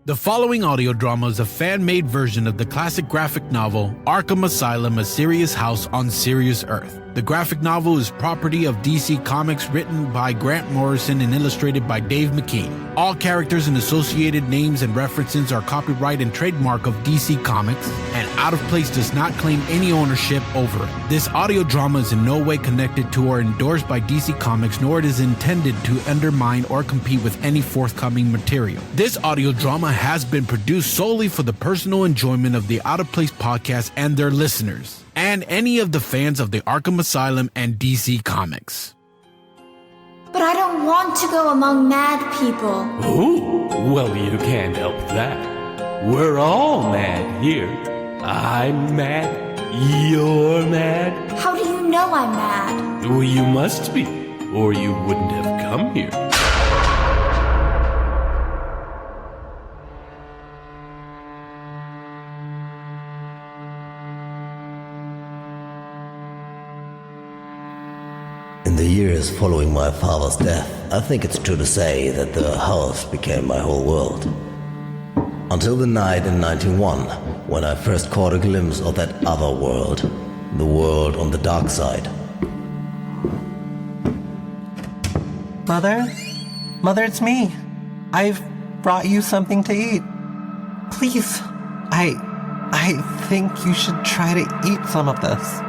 The following audio drama is a fan-made version of the classic graphic novel Arkham Asylum: A Serious House on Serious Earth. The graphic novel is property of DC Comics, written by Grant Morrison and illustrated by Dave McKean. All characters and associated names and references are copyright and trademark of DC Comics, and Out of Place does not claim any ownership over it. This audio drama is in no way connected to or endorsed by DC Comics, nor it is intended to undermine or compete with any forthcoming material. This audio drama has been produced solely for the personal enjoyment of the Out of Place podcast and their listeners, and any of the fans of the Arkham Asylum and DC Comics. But I don't want to go among mad people. Ooh, well, you can't help that. We're all mad here. I'm mad. You're mad. How do you know I'm mad? Well, you must be, or you wouldn't have come here. In the years following my father's death, I think it's true to say that the house became my whole world. Until the night in 91, when I first caught a glimpse of that other world, the world on the dark side. Mother? Mother, it's me. I've brought you something to eat. Please, I think you should try to eat some of this.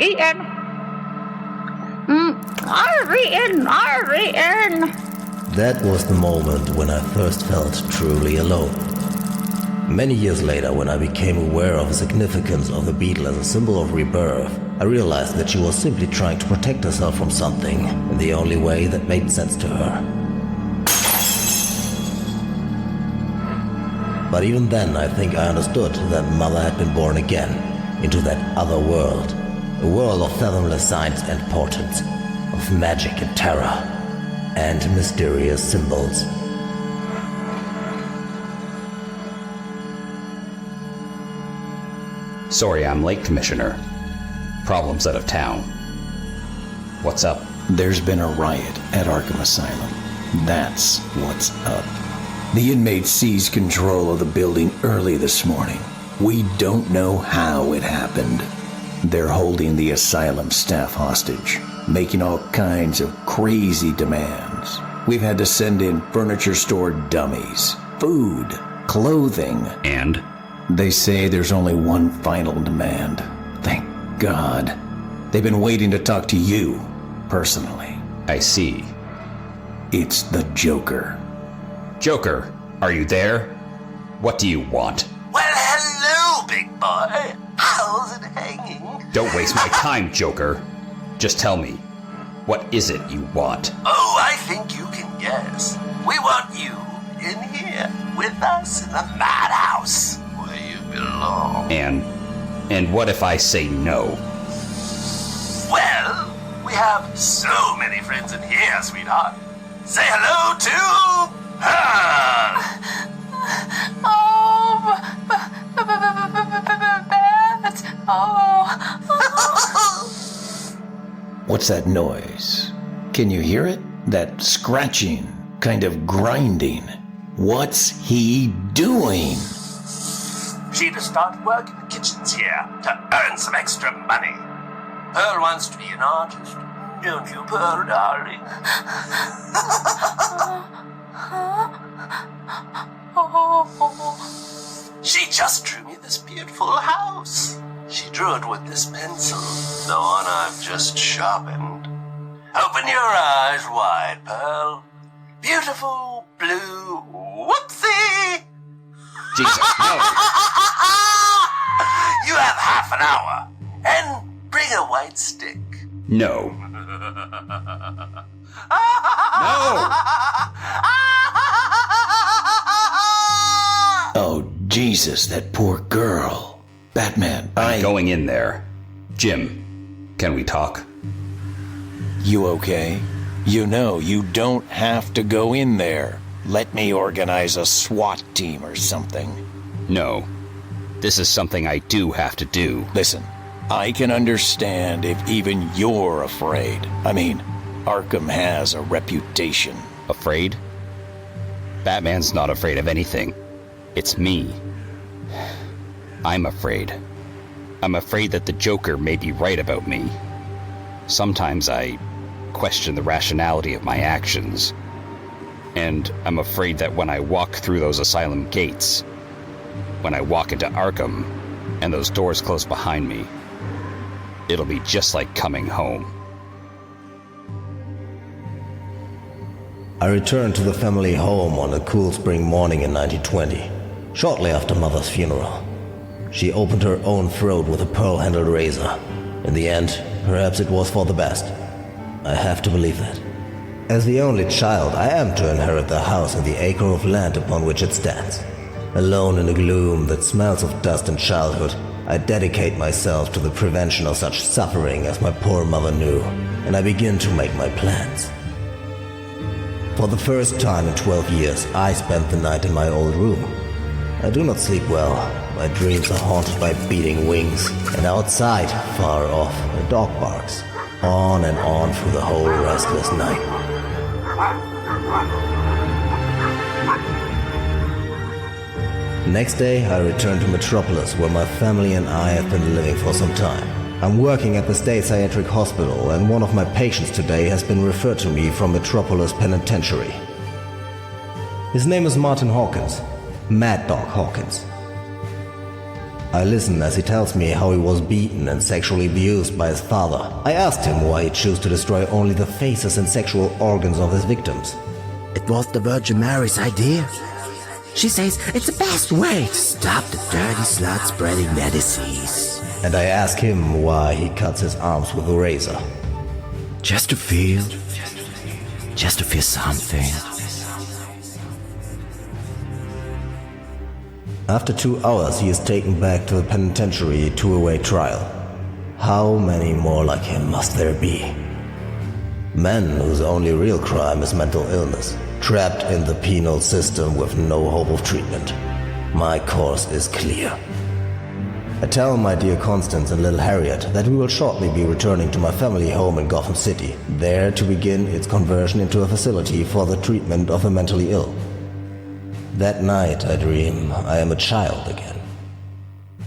Eaten. I've eaten. That was the moment when I first felt truly alone. Many years later, when I became aware of the significance of the beetle as a symbol of rebirth, I realized that she was simply trying to protect herself from something in the only way that made sense to her. But even then, I think I understood that Mother had been born again into that other world. A world of fathomless science and portents, of magic and terror, and mysterious symbols. Sorry I'm late, Commissioner. Problems out of town. What's up? There's been a riot at Arkham Asylum. That's what's up. The inmates seized control of the building early this morning. We don't know how it happened. They're holding the asylum staff hostage, making all kinds of crazy demands. We've had to send in furniture store dummies, food, clothing. And? They say there's only one final demand. Thank God. They've been waiting to talk to you, personally. I see. It's the Joker. Joker, are you there? What do you want? Well, hello, big boy. How's it hanging? Don't waste my time, Joker. Just tell me, what is it you want? Oh, I think you can guess. We want you in here with us in the madhouse where you belong. And what if I say no? Well, we have so many friends in here, sweetheart. Say hello to her. What's that noise? Can you hear it? That scratching, kind of grinding. What's he doing? She just started working the kitchens here to earn some extra money. Pearl wants to be an artist, don't you, Pearl, darling? She just drew me this beautiful house. She drew it with this pencil, the one I've just sharpened. Open your eyes wide, Pearl. Beautiful blue whoopsie! Jesus, no! You have half an hour, and bring a white stick. No. No! Oh, Jesus, that poor girl. Batman, I'm going in there. Jim, can we talk? You okay? You know, you don't have to go in there. Let me organize a SWAT team or something. No. This is something I do have to do. Listen, I can understand if even you're afraid. I mean, Arkham has a reputation. Afraid? Batman's not afraid of anything. It's me. I'm afraid. I'm afraid that the Joker may be right about me. Sometimes I question the rationality of my actions. And I'm afraid that when I walk through those asylum gates, when I walk into Arkham, and those doors close behind me, it'll be just like coming home. I returned to the family home on a cool spring morning in 1920, shortly after Mother's funeral. She opened her own throat with a pearl-handled razor. In the end, perhaps it was for the best. I have to believe that. As the only child, I am to inherit the house and the acre of land upon which it stands. Alone in a gloom that smells of dust and childhood, I dedicate myself to the prevention of such suffering as my poor mother knew, and I begin to make my plans. For the first time in 12 years, I spent the night in my old room. I do not sleep well. My dreams are haunted by beating wings, and outside, far off, a dog barks. On and on through the whole restless night. Next day, I return to Metropolis, where my family and I have been living for some time. I'm working at the State Psychiatric Hospital, and one of my patients today has been referred to me from Metropolis Penitentiary. His name is Martin Hawkins, Mad Dog Hawkins. I listen as he tells me how he was beaten and sexually abused by his father. I asked him why he chose to destroy only the faces and sexual organs of his victims. It was the Virgin Mary's idea. She says it's the best way to stop the dirty slut spreading their disease. And I ask him why he cuts his arms with a razor. Just to feel something. After 2 hours, he is taken back to the penitentiary to await trial. How many more like him must there be? Men whose only real crime is mental illness, trapped in the penal system with no hope of treatment. My course is clear. I tell my dear Constance and little Harriet that we will shortly be returning to my family home in Gotham City, there to begin its conversion into a facility for the treatment of the mentally ill. That night I dream I am a child again.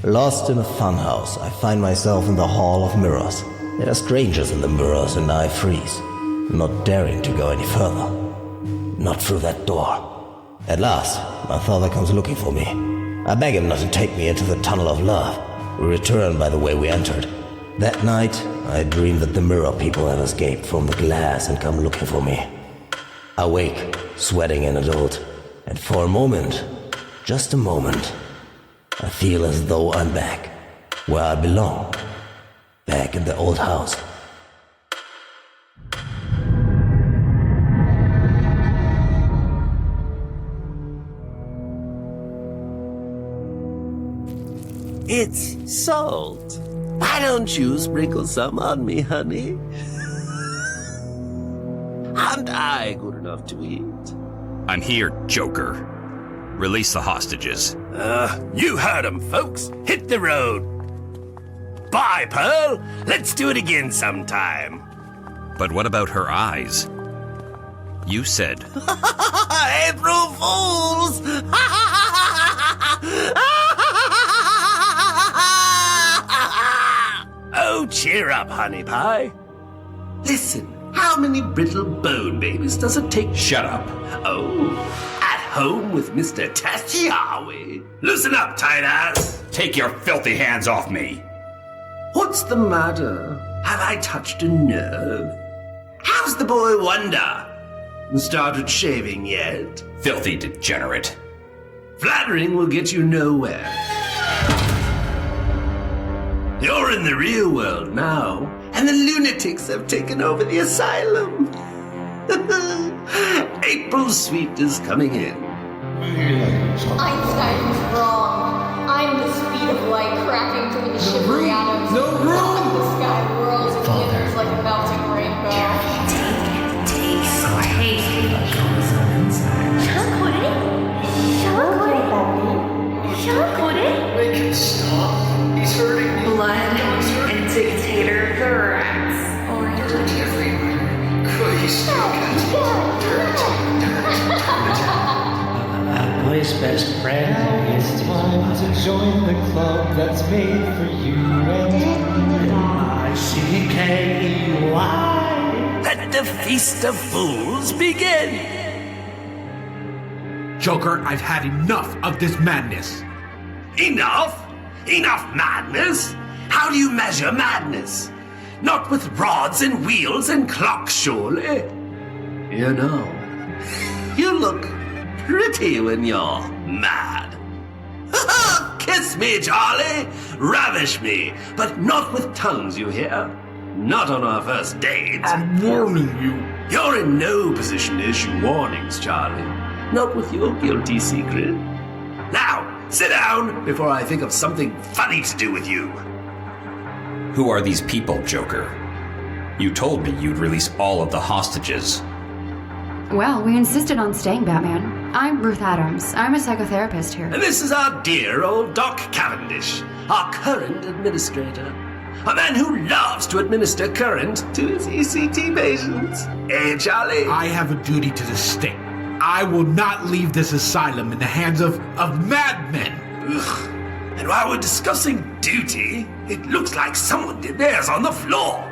Lost in a funhouse, I find myself in the Hall of Mirrors. There are strangers in the mirrors and I freeze, not daring to go any further. Not through that door. At last, my father comes looking for me. I beg him not to take me into the tunnel of love. We return by the way we entered. That night, I dream that the mirror people have escaped from the glass and come looking for me. I wake, sweating and adult. And for a moment, just a moment, I feel as though I'm back, where I belong, back in the old house. It's salt. Why don't you sprinkle some on me, honey? Aren't I good enough to eat? I'm here, Joker. Release the hostages. You heard him, folks. Hit the road. Bye, Pearl. Let's do it again sometime. But what about her eyes? You said... April Fools! Oh, cheer up, honey pie. Listen, how many brittle bone babies does it take? Shut up. Oh, at home with Mr. Tasty, are we? Loosen up, tight ass. Take your filthy hands off me. What's the matter? Have I touched a nerve? How's the boy Wonder? Started shaving yet? Filthy degenerate. Flattering will get you nowhere. You're in the real world now, and the lunatics have taken over the asylum. April Sweet is coming in. Einstein's wrong. I'm the speed of light cracking through the shivery atoms. No room! The sky whirls and glitters like a melting rainbow. Make him stop. He's hurting me. Blood and dictator the rats. Dirt everywhere. Crazy cat. Dirt. Joker's best friend. Now it's time to join the club that's made for you and M-I-C-K-E-Y. Let the Feast of Fools begin! Joker, I've had enough of this madness. Enough? Enough madness? How do you measure madness? Not with rods and wheels and clocks, surely. You know, you look pretty when you're mad. Kiss me, Charlie! Ravish me! But not with tongues, you hear? Not on our first date. I'm warning you. You're in no position to issue warnings, Charlie. Not with your guilty secret. Now, sit down before I think of something funny to do with you. Who are these people, Joker? You told me you'd release all of the hostages. Well, we insisted on staying, Batman. I'm Ruth Adams. I'm a psychotherapist here. And this is our dear old Doc Cavendish, our current administrator. A man who loves to administer current to his ECT patients. Eh, Charlie? I have a duty to the state. I will not leave this asylum in the hands of madmen. Ugh. And while we're discussing duty, it looks like someone did theirs on the floor.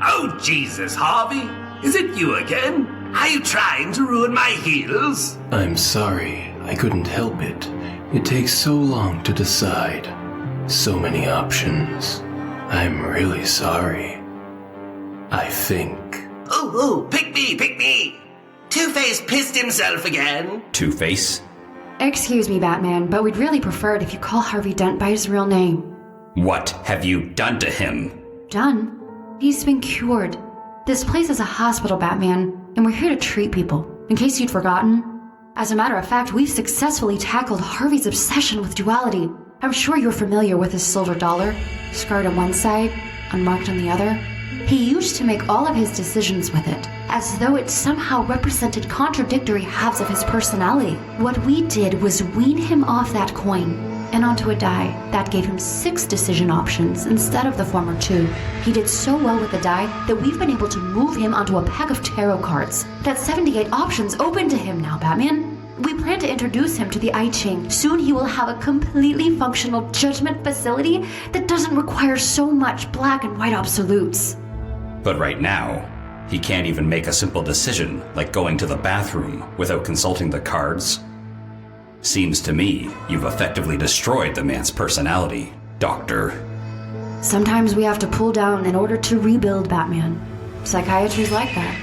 Oh, Jesus, Harvey. Is it you again? Are you trying to ruin my heels? I'm sorry, I couldn't help it. It takes so long to decide. So many options. I'm really sorry. I think. Oh, pick me! Two-Face pissed himself again. Two-Face? Excuse me, Batman, but we'd really prefer it if you call Harvey Dent by his real name. What have you done to him? Done? He's been cured. This place is a hospital, Batman, and we're here to treat people, in case you'd forgotten. As a matter of fact, we've successfully tackled Harvey's obsession with duality. I'm sure you're familiar with his silver dollar, scarred on one side, unmarked on the other. He used to make all of his decisions with it, as though it somehow represented contradictory halves of his personality. What we did was wean him off that coin and onto a die that gave him 6 decision options instead of the former 2. He did so well with the die that we've been able to move him onto a pack of tarot cards. That's 78 options open to him now, Batman. We plan to introduce him to the I Ching. Soon he will have a completely functional judgment facility that doesn't require so much black and white absolutes. But right now, he can't even make a simple decision, like going to the bathroom, without consulting the cards. Seems to me you've effectively destroyed the man's personality, Doctor. Sometimes we have to pull down in order to rebuild, Batman. Psychiatry's like that.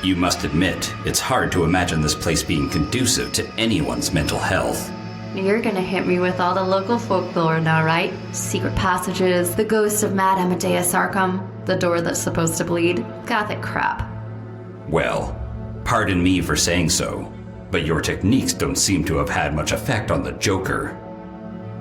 You must admit, it's hard to imagine this place being conducive to anyone's mental health. You're gonna hit me with all the local folklore now, right? Secret passages, the ghosts of Mad Amadeus Arkham, the door that's supposed to bleed. Gothic crap. Well, pardon me for saying so, but your techniques don't seem to have had much effect on the Joker.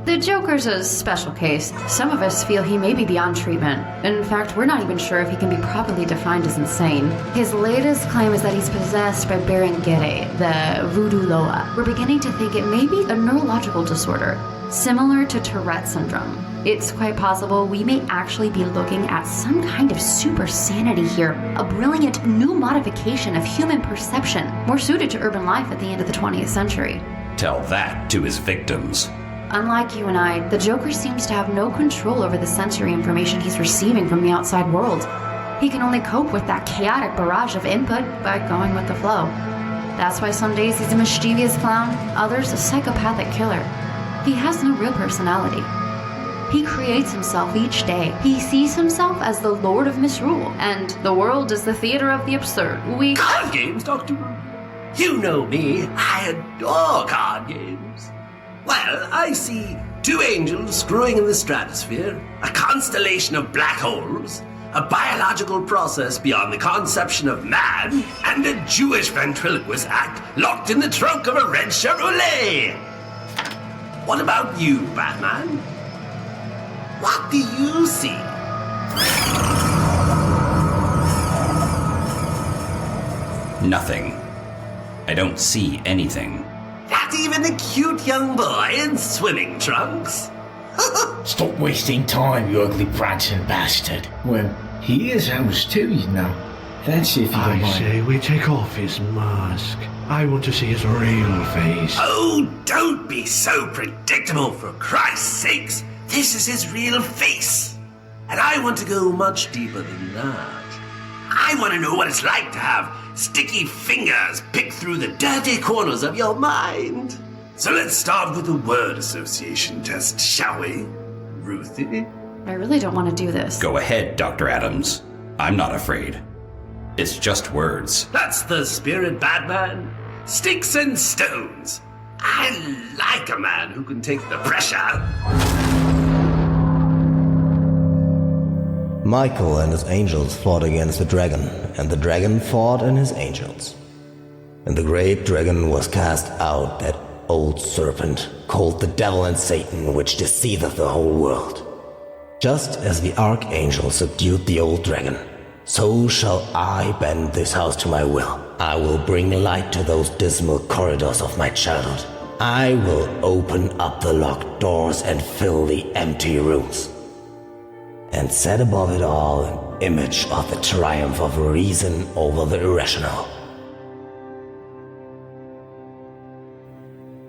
The Joker's a special case. Some of us feel he may be beyond treatment. In fact, we're not even sure if he can be properly defined as insane. His latest claim is that he's possessed by Berengere, the voodoo loa. We're beginning to think it may be a neurological disorder, similar to Tourette syndrome. It's quite possible we may actually be looking at some kind of super sanity here, a brilliant new modification of human perception, more suited to urban life at the end of the 20th century. Tell that to his victims. Unlike you and I, the Joker seems to have no control over the sensory information he's receiving from the outside world. He can only cope with that chaotic barrage of input by going with the flow. That's why some days he's a mischievous clown, others a psychopathic killer. He has no real personality. He creates himself each day. He sees himself as the Lord of Misrule, and the world is the theater of the absurd. Card games, Dr. You know me. I adore card games. Well, I see 2 angels screwing in the stratosphere, a constellation of black holes, a biological process beyond the conception of man, and a Jewish ventriloquist act locked in the trunk of a red Chevrolet. What about you, Batman? What do you see? Nothing. I don't see anything. Not even a cute young boy in swimming trunks? Stop wasting time, you ugly prancing bastard. Well, he is ours too, you know. Fancy if you don't mind. say we take off his mask. I want to see his real face. Oh, don't be so predictable, for Christ's sakes. This is his real face. And I want to go much deeper than that. I want to know what it's like to have sticky fingers pick through the dirty corners of your mind. So let's start with a word association test, shall we, Ruthie? I really don't want to do this. Go ahead, Dr. Adams. I'm not afraid. It's just words. That's the spirit, Batman. Sticks and stones. I like a man who can take the pressure. Michael and his angels fought against the dragon, and the dragon fought and his angels. And the great dragon was cast out, that old serpent, called the devil and Satan, which deceiveth the whole world. Just as the archangel subdued the old dragon, so shall I bend this house to my will. I will bring light to those dismal corridors of my childhood. I will open up the locked doors and fill the empty rooms. And set above it all an image of the triumph of reason over the irrational.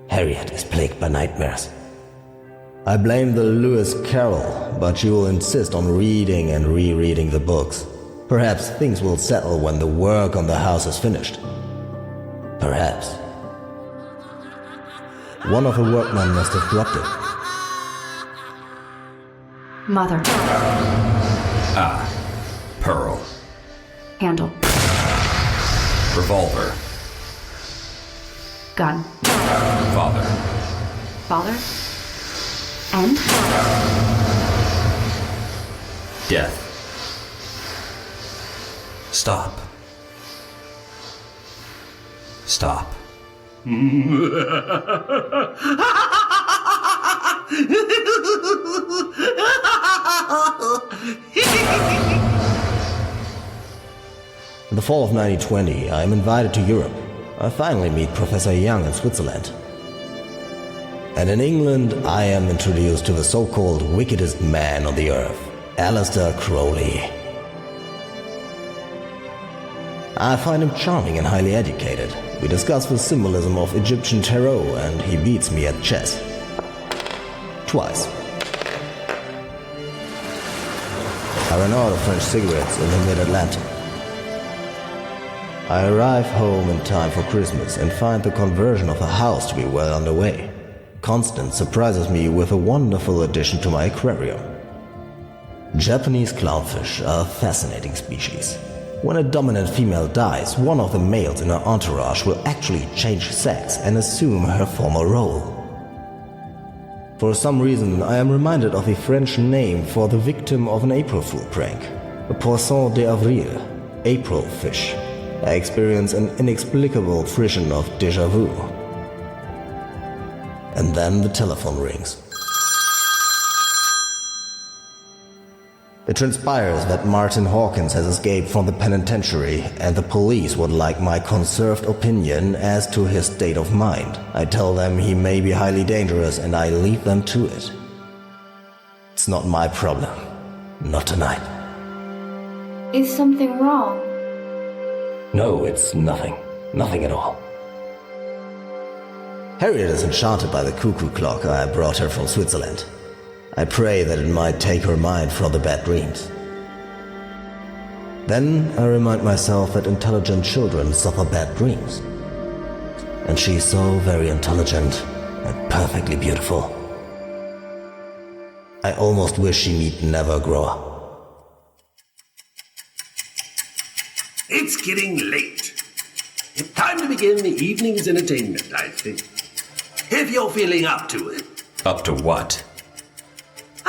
Harriet is plagued by nightmares. I blame the Lewis Carroll, but you will insist on reading and rereading the books. Perhaps things will settle when the work on the house is finished. Perhaps. One of the workmen must have dropped it. Mother. Ah, Pearl. Handle. Revolver. Gun. Father. Father. And? Death. Stop. Stop. In the fall of 1920, I am invited to Europe. I finally meet Professor Young in Switzerland. And in England, I am introduced to the so-called wickedest man on the earth, Aleister Crowley. I find him charming and highly educated. We discuss the symbolism of Egyptian tarot, and he beats me at chess. Twice. I ran out of French cigarettes in the mid-Atlantic. I arrive home in time for Christmas and find the conversion of the house to be well underway. Constance surprises me with a wonderful addition to my aquarium. Japanese clownfish are a fascinating species. When a dominant female dies, one of the males in her entourage will actually change sex and assume her former role. For some reason, I am reminded of a French name for the victim of an April Fool prank, a poisson d'avril, April fish. I experience an inexplicable frisson of déjà vu. And then the telephone rings. It transpires that Martin Hawkins has escaped from the penitentiary, and the police would like my conserved opinion as to his state of mind. I tell them he may be highly dangerous, and I leave them to it. It's not my problem. Not tonight. Is something wrong? No, it's nothing. Nothing at all. Harriet is enchanted by the cuckoo clock I brought her from Switzerland. I pray that it might take her mind from the bad dreams. Then I remind myself that intelligent children suffer bad dreams. And she's so very intelligent and perfectly beautiful. I almost wish she need never grow up. It's getting late. It's time to begin the evening's entertainment, I think. If you're feeling up to it. Up to what?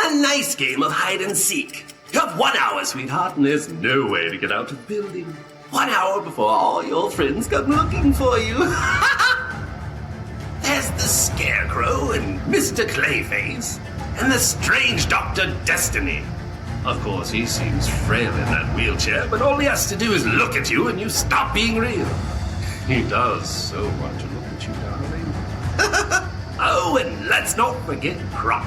A nice game of hide and seek. You have 1 hour, sweetheart, and there's no way to get out of the building. 1 hour before all your friends come looking for you. There's the Scarecrow and Mr. Clayface and the strange Dr. Destiny. Of course, he seems frail in that wheelchair, but all he has to do is look at you and you stop being real. He does so want to look at you, darling. Oh, and let's not forget Croc.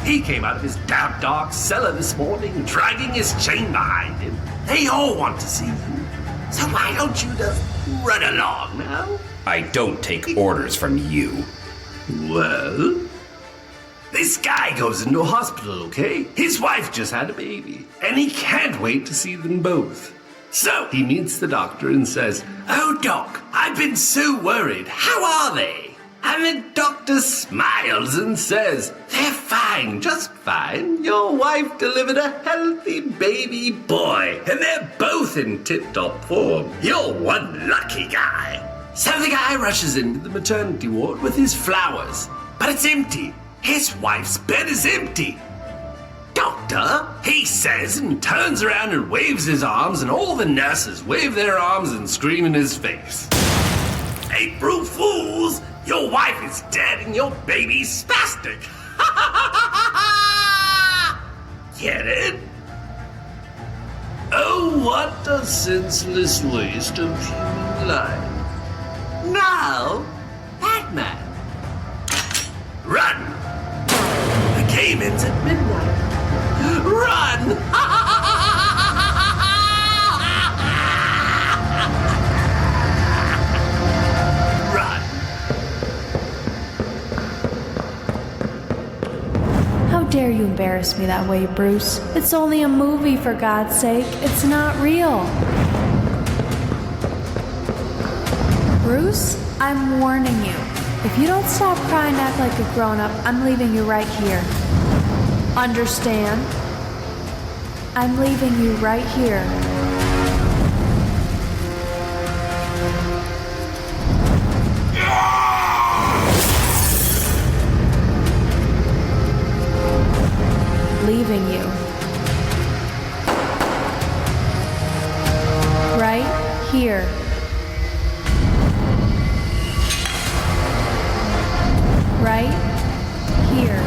He came out of his damn dark cellar this morning, dragging his chain behind him. They all want to see you. So why don't you just run along now? I don't take orders from you. Well, this guy goes into a hospital, okay? His wife just had a baby, and he can't wait to see them both. So he meets the doctor and says, "Oh, Doc, I've been so worried. How are they?" And the doctor smiles and says, "They're fine, just fine. Your wife delivered a healthy baby boy, and they're both in tip-top form. You're one lucky guy." So the guy rushes into the maternity ward with his flowers, but it's empty. His wife's bed is empty. "Doctor," he says, and turns around and waves his arms, and all the nurses wave their arms and scream in his face. "April Fools! Your wife is dead and your baby's spastic!" Get it? Oh, what a senseless waste of human life. Now, Batman. Run! The game ends at midnight. Run! Run! How dare you embarrass me that way, Bruce? It's only a movie, for God's sake. It's not real. Bruce, I'm warning you. If you don't stop crying and act like a grown-up, I'm leaving you right here. Understand? I'm leaving you right here. Leaving you. Right here. Right here.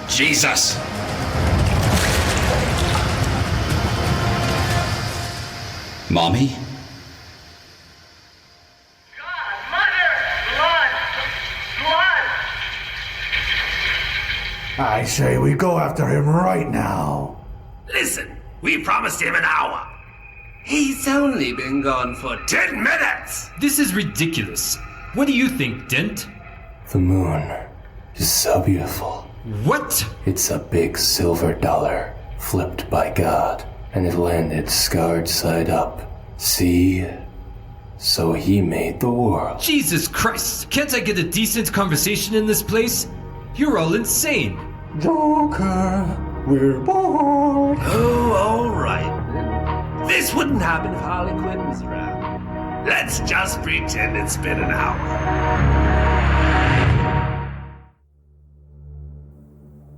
Jesus! Mommy? I say we go after him right now. Listen, we promised him an hour. He's only been gone for 10 minutes! This is ridiculous. What do you think, Dent? The moon is so beautiful. What? It's a big silver dollar, flipped by God, and it landed scarred side up. See? So he made the world. Jesus Christ! Can't I get a decent conversation in this place? You're all insane. Joker, we're bored. Oh, alright. This wouldn't happen if Harley Quinn was around. Let's just pretend it's been an hour.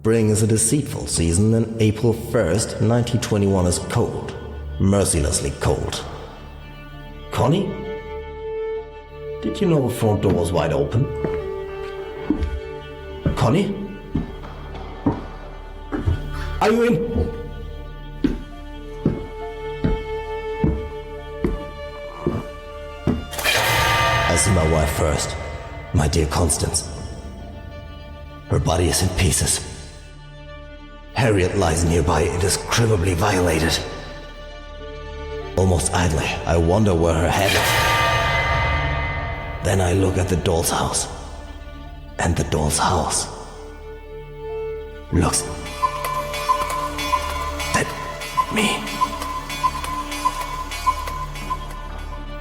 Spring is a deceitful season, and April 1st, 1921 is cold. Mercilessly cold. Connie? Did you know the front door was wide open? Connie? Are you in? I see my wife first, my dear Constance. Her body is in pieces. Harriet lies nearby, indescribably violated. Almost idly, I wonder where her head is. Then I look at the doll's house. And the doll's house looks at me.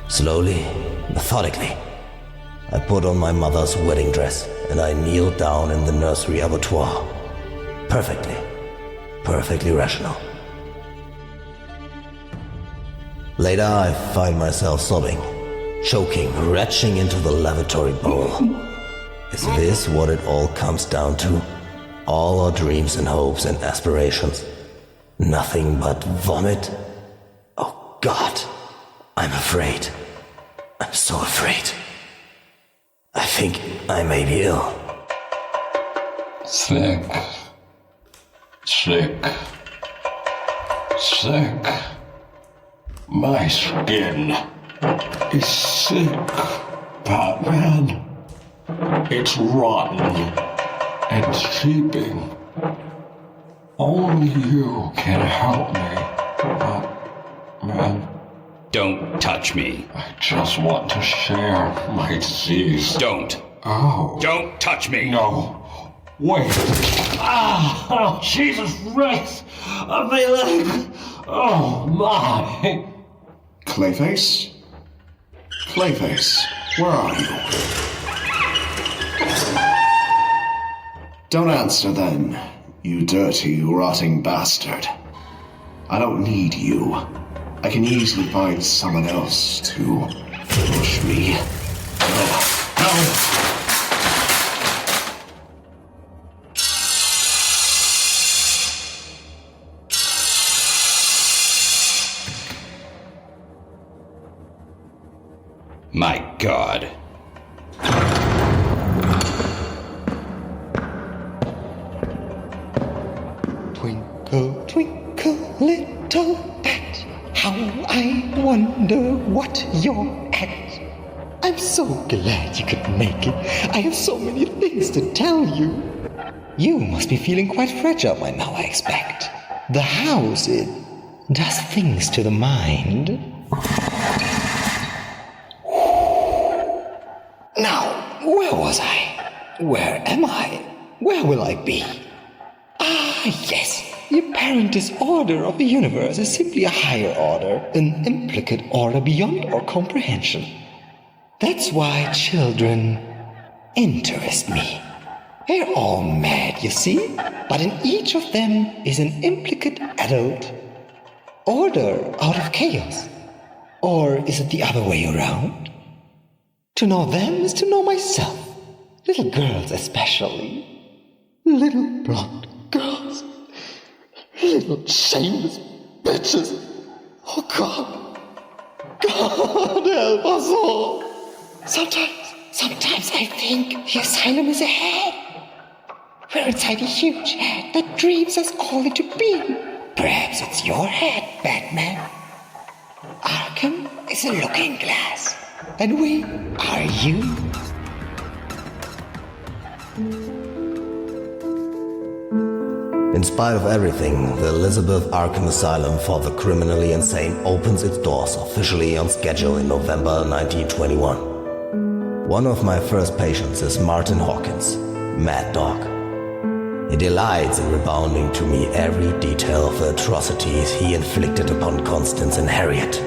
Slowly, methodically, I put on my mother's wedding dress and I kneel down in the nursery abattoir. Perfectly rational. Later, I find myself sobbing, choking, retching into the lavatory bowl. Is this what it all comes down to? All our dreams and hopes and aspirations? Nothing but vomit? Oh God, I'm afraid. I'm so afraid. I think I may be ill. Sick. My skin is sick, Batman. It's rotten and seeping Only you can help me. Man, don't touch me. I just want to share my disease. Don't. Oh. Don't touch me. No. Wait. Ah! Oh, Jesus Christ! On my leg! Oh, my! Clayface? Clayface, where are you? Don't answer then, you dirty, rotting bastard. I don't need you. I can easily find someone else to push me. No. My God. Twinkle, twinkle, little bat, how I wonder what you're at. I'm so glad you could make it. I have so many things to tell you. You must be feeling quite fragile by now, I expect. The house, it does things to the mind. Now, where was I? Where am I? Where will I be? Ah, yes. The apparent disorder of the universe is simply a higher order, an implicate order beyond our comprehension. That's why children interest me. They're all mad, you see, but in each of them is an implicate adult. Order out of chaos. Or is it the other way around? To know them is to know myself. Little girls especially. Little blonde girls. Little shameless bitches. Oh God. God help us all. Sometimes I think the asylum is a head. We're inside a huge head that dreams us all into being. Perhaps it's your head, Batman. Arkham is a looking glass. And we are you. In spite of everything, the Elizabeth Arkham Asylum for the Criminally Insane opens its doors officially on schedule in November 1921. One of my first patients is Martin Hawkins, Mad Dog. He delights in rebounding to me every detail of the atrocities he inflicted upon Constance and Harriet.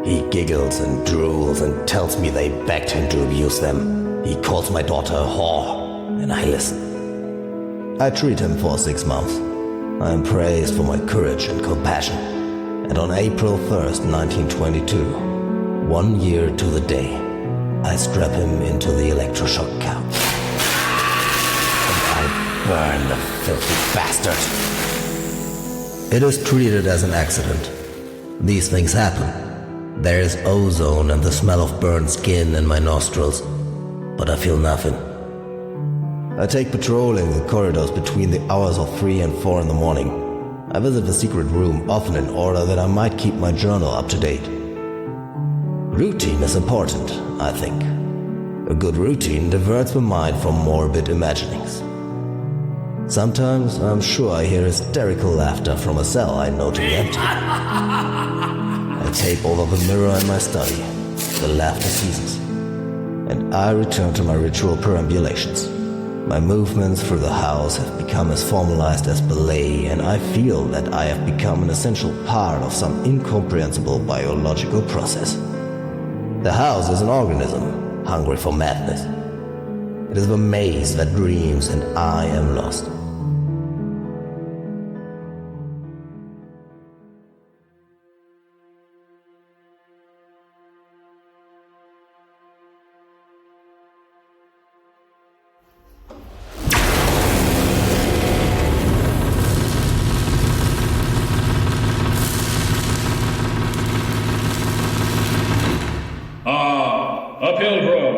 He giggles and drools and tells me they begged him to abuse them. He calls my daughter a whore, and I listen. I treat him for 6 months. I am praised for my courage and compassion. And on April 1st, 1922, 1 year to the day, I strap him into the electroshock couch. And I burn the filthy bastard. It is treated as an accident. These things happen. There is ozone and the smell of burned skin in my nostrils, but I feel nothing. I take patrolling the corridors between the hours of 3 and 4 in the morning. I visit the secret room often in order that I might keep my journal up to date. Routine is important, I think. A good routine diverts the mind from morbid imaginings. Sometimes I'm sure I hear hysterical laughter from a cell I know to be empty. I tape over the mirror in my study. The laughter ceases. And I return to my ritual perambulations. My movements through the house have become as formalized as ballet, and I feel that I have become an essential part of some incomprehensible biological process. The house is an organism, hungry for madness. It is the maze that dreams, and I am lost. A pilgrim!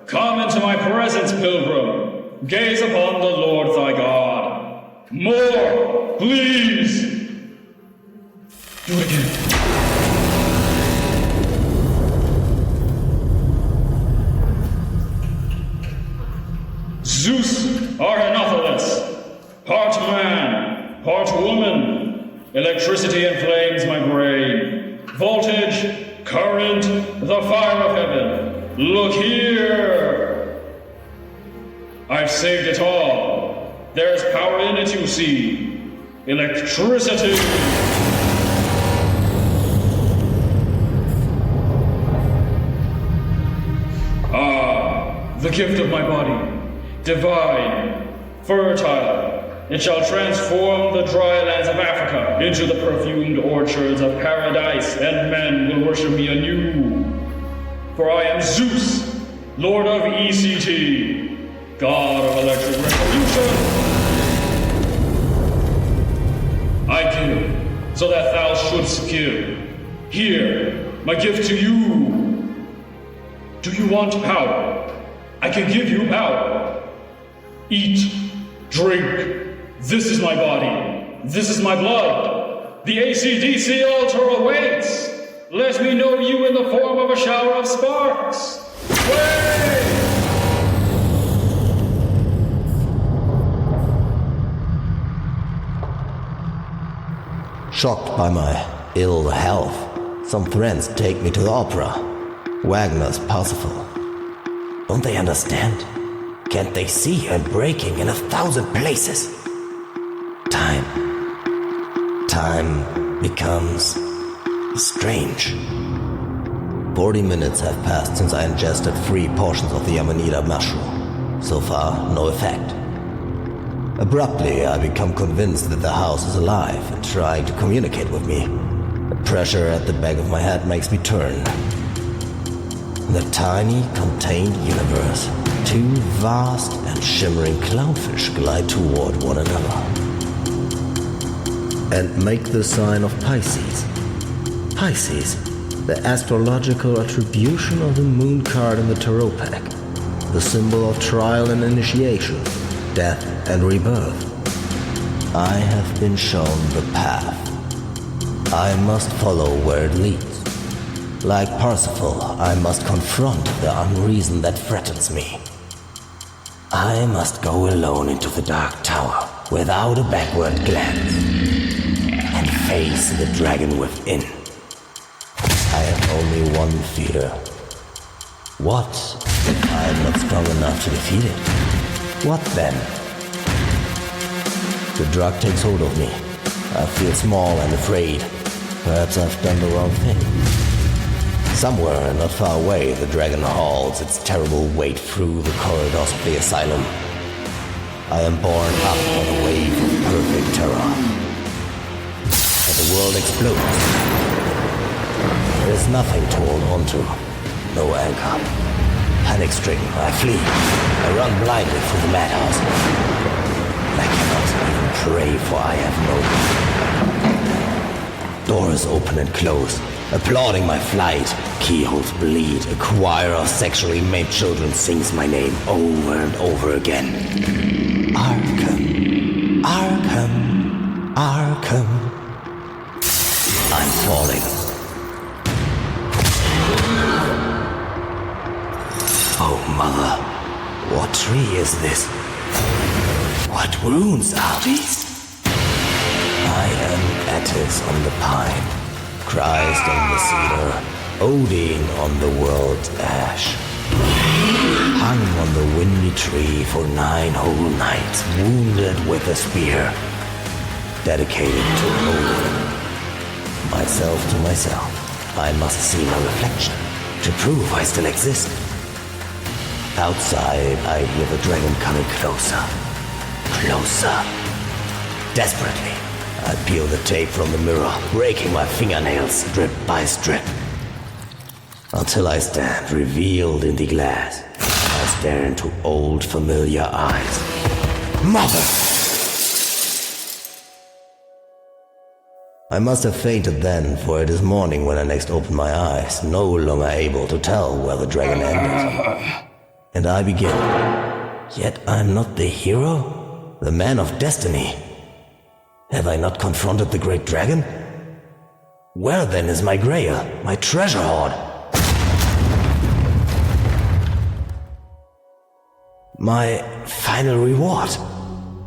Come into my presence, pilgrim! Gaze upon the Lord thy God! More, please! Do it again. Zeus Arnothelus, Electricity inflames my brain. Voltage, current, the fire of heaven. Look here! I've saved it all. There's power in it, you see. Electricity! The gift of my body, divine, fertile, it shall transform the dry lands of Africa into the perfumed orchards of paradise, and men will worship me anew. For I am Zeus, Lord of ECT, God of Electric Revolution. I give, so that thou shouldst give. Here, my gift to you. Do you want power? I can give you power. Eat, drink. This is my body. This is my blood. The AC/DC altar awaits. Let me know you in the form of a shower of sparks. Way! Shocked by my ill health, some friends take me to the opera. Wagner's Parsifal. Don't they understand? Can't they see I'm breaking in 1,000 places? Time becomes strange. 40 minutes have passed since I ingested 3 portions of the Amanita mushroom. So far, no effect. Abruptly, I become convinced that the house is alive and trying to communicate with me. The pressure at the back of my head makes me turn. The tiny, contained universe. 2 vast and shimmering clownfish glide toward one another. And make the sign of Pisces. Pisces, the astrological attribution of the moon card in the tarot pack. The symbol of trial and initiation, death and rebirth. I have been shown the path. I must follow where it leads. Like Parsifal, I must confront the unreason that threatens me. I must go alone into the dark tower, without a backward glance, and face the dragon within. I have only one fear. What if I am not strong enough to defeat it? What then? The drug takes hold of me. I feel small and afraid. Perhaps I've done the wrong thing. Somewhere not far away, the dragon hauls its terrible weight through the corridors of the asylum. I am borne up on a wave of perfect terror. And the world explodes. There is nothing to hold on to. No anchor. Panic-stricken, I flee. I run blindly through the madhouse. I cannot even pray, for I have no... Doors open and close, applauding my flight. Keyholes bleed. A choir of sexually made children sings my name over and over again. Arkham, Arkham, Arkham. I'm falling. Oh, Mother, what tree is this? What runes are these? I am Attis on the pine, Christ on the cedar, Odin on the world's ash. Hung on the windy tree for 9 whole nights, wounded with a spear, dedicated to Odin. Myself to myself, I must see my reflection, to prove I still exist. Outside, I hear the dragon coming closer. Closer. Desperately, I peel the tape from the mirror, breaking my fingernails strip by strip. Until I stand revealed in the glass. I stare into old familiar eyes. Mother! I must have fainted then, for it is morning when I next open my eyes, no longer able to tell where the dragon ended. And I begin. Yet I'm not the hero, the man of destiny. Have I not confronted the great dragon? Where then is my grail, my treasure hoard? My final reward?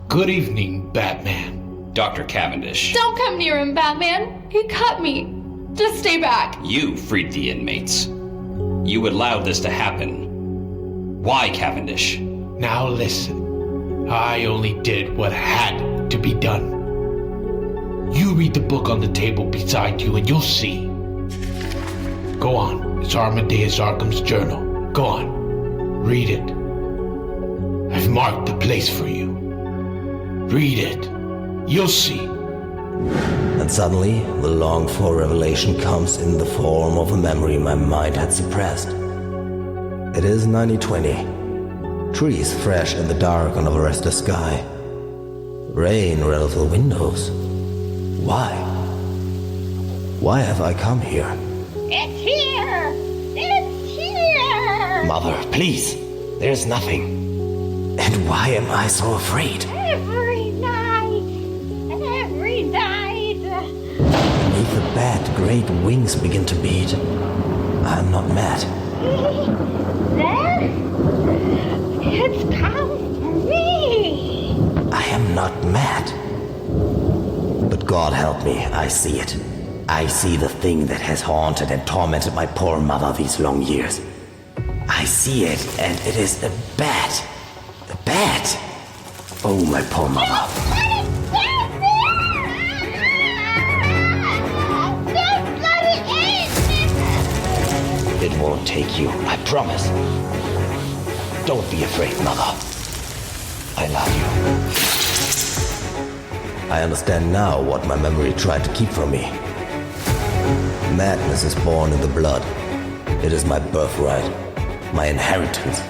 Good evening, Batman. Dr. Cavendish. Don't come near him, Batman. He cut me. Just stay back. You freed the inmates. You allowed this to happen. Why, Cavendish? Now listen. I only did what had to be done. You read the book on the table beside you and you'll see. Go on. It's Amadeus Arkham's journal. Go on. Read it. I've marked the place for you. Read it. You'll see. And suddenly, the longed-for revelation comes in the form of a memory my mind had suppressed. It is 90/20. Trees fresh in the dark under a restless sky. Rain rattles the windows. Why? Why have I come here? It's here! It's here! Mother, please! There's nothing. And why am I so afraid? Every night! Every night! Beneath the bed, great wings begin to beat. I'm not mad. There? It's come for me! I am not mad. But God help me, I see it. I see the thing that has haunted and tormented my poor mother these long years. I see it, and it is a bat. A bat! Oh, my poor mother. Don't let it in! It won't take you, I promise. Don't be afraid, mother. I love you. I understand now what my memory tried to keep from me. Madness is born in the blood. It is my birthright, my inheritance,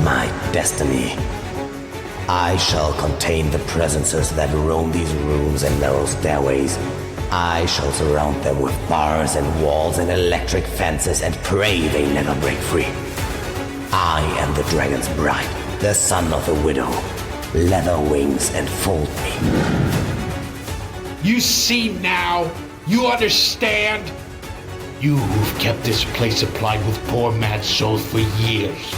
my destiny. I shall contain the presences that roam these rooms and narrow stairways. I shall surround them with bars and walls and electric fences and pray they never break free. I am the dragon's bride, the son of the widow. Leather wings enfold me. You see now? You understand? You who've kept this place supplied with poor mad souls for years.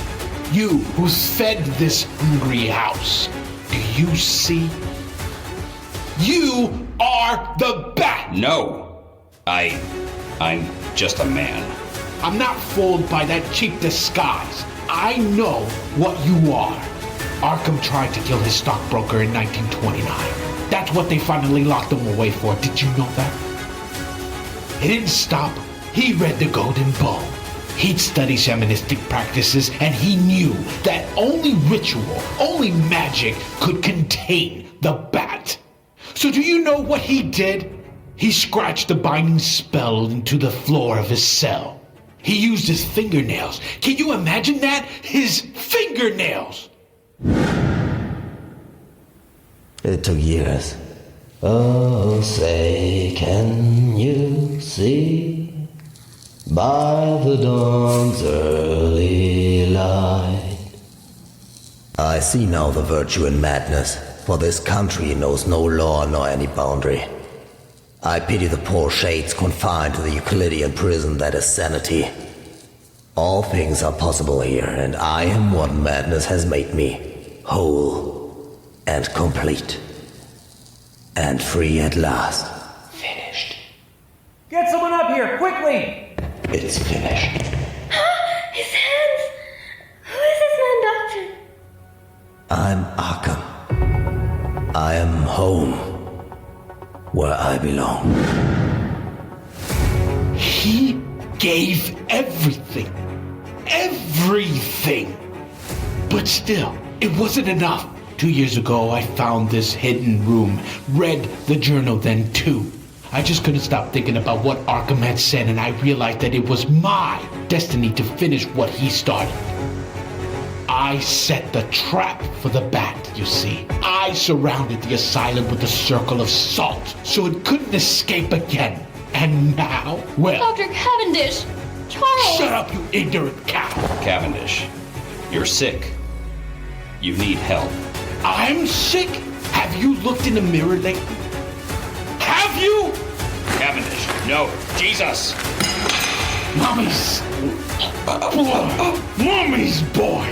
You who's fed this hungry house. Do you see? You are the bat! No. I'm just a man. I'm not fooled by that cheap disguise. I know what you are. Arkham tried to kill his stockbroker in 1929. That's what they finally locked him away for. Did you know that? It didn't stop. He read the Golden Bowl. He'd studied shamanistic practices, and he knew that only ritual, only magic could contain the bat. So do you know what he did? He scratched the binding spell into the floor of his cell. He used his fingernails. Can you imagine that? His fingernails! It took years. Oh, say, can you see by the dawn's early light? I see now the virtue in madness, for this country knows no law nor any boundary. I pity the poor shades confined to the Euclidean prison that is sanity. All things are possible here, and I am what madness has made me, whole and complete. And free at last. Finished. Get someone up here, quickly! It's finished. His hands! Who is this man, Doctor? I'm Arkham. I am home, where I belong. He gave everything. Everything! But still, it wasn't enough. 2 years ago, I found this hidden room, read the journal then too. I just couldn't stop thinking about what Arkham had said, and I realized that it was my destiny to finish what he started. I set the trap for the bat, you see. I surrounded the asylum with a circle of salt, so it couldn't escape again. And now, well... Dr. Cavendish! Charles! Shut up, you ignorant cow! Cavendish, you're sick. You need help. I'm sick? Have you looked in the mirror lately? Have you? Cavendish, no. Jesus! Mommy's... Mommy's boy!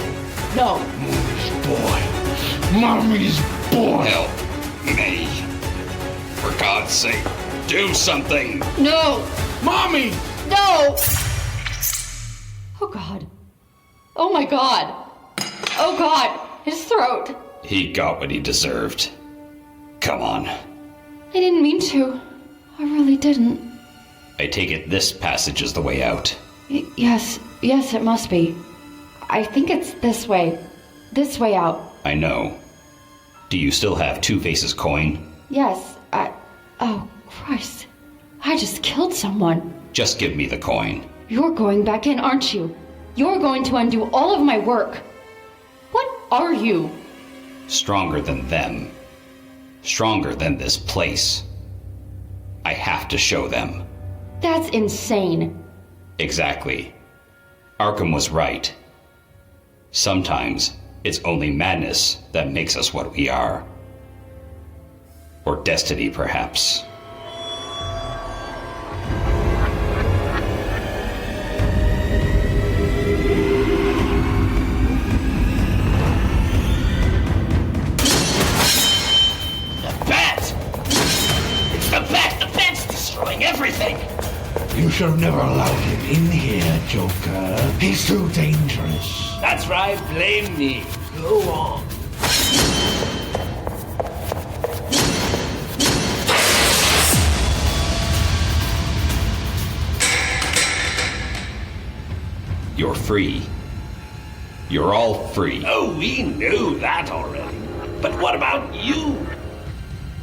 No. Mommy's boy. Mommy's boy! Help me. For God's sake, do something! No! Mommy! No! Oh God. Oh my God. Oh God. His throat. He got what he deserved. Come on. I didn't mean to. I really didn't. I take it this passage is the way out. Yes, it must be. I think it's this way. This way out. I know. Do you still have Two-Face's coin? Yes, Oh, Christ. I just killed someone. Just give me the coin. You're going back in, aren't you? You're going to undo all of my work. What are you? Stronger than them. Stronger than this place. I have to show them. That's insane. Exactly. Arkham was right. Sometimes it's only madness that makes us what we are. Or destiny, perhaps. Everything! You should have never allowed him in here, Joker. He's too dangerous. That's right, blame me. Go on. You're free. You're all free. Oh, we knew that already. But what about you?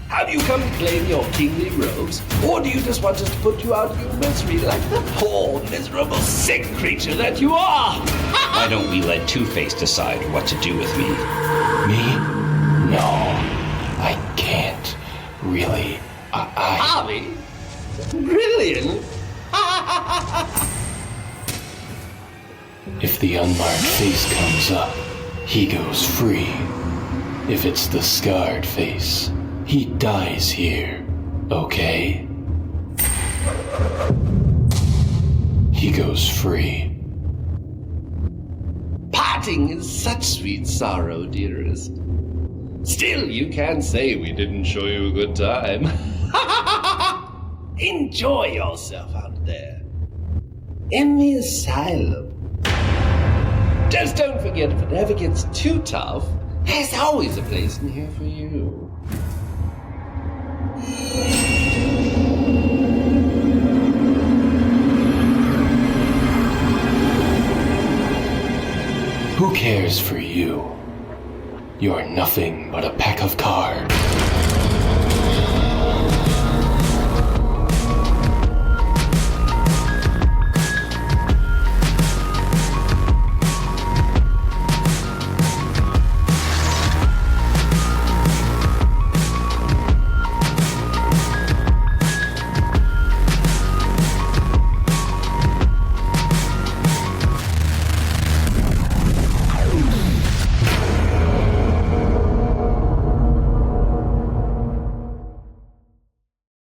Have you come to claim your kingly robes? Or do you just want us to put you out of your misery like the poor, miserable, sick creature that you are? Why don't we let Two-Face decide what to do with me? Me? No, I can't. Really. Harvey? Brilliant! If the unmarked face comes up, he goes free. If it's the scarred face, he dies here, okay? He goes free. Parting is such sweet sorrow, dearest. Still, you can't say we didn't show you a good time. Enjoy yourself out there. In the asylum. Just don't forget, if it ever gets too tough, there's always a place in here for you. Who cares for you? You're nothing but a pack of cards.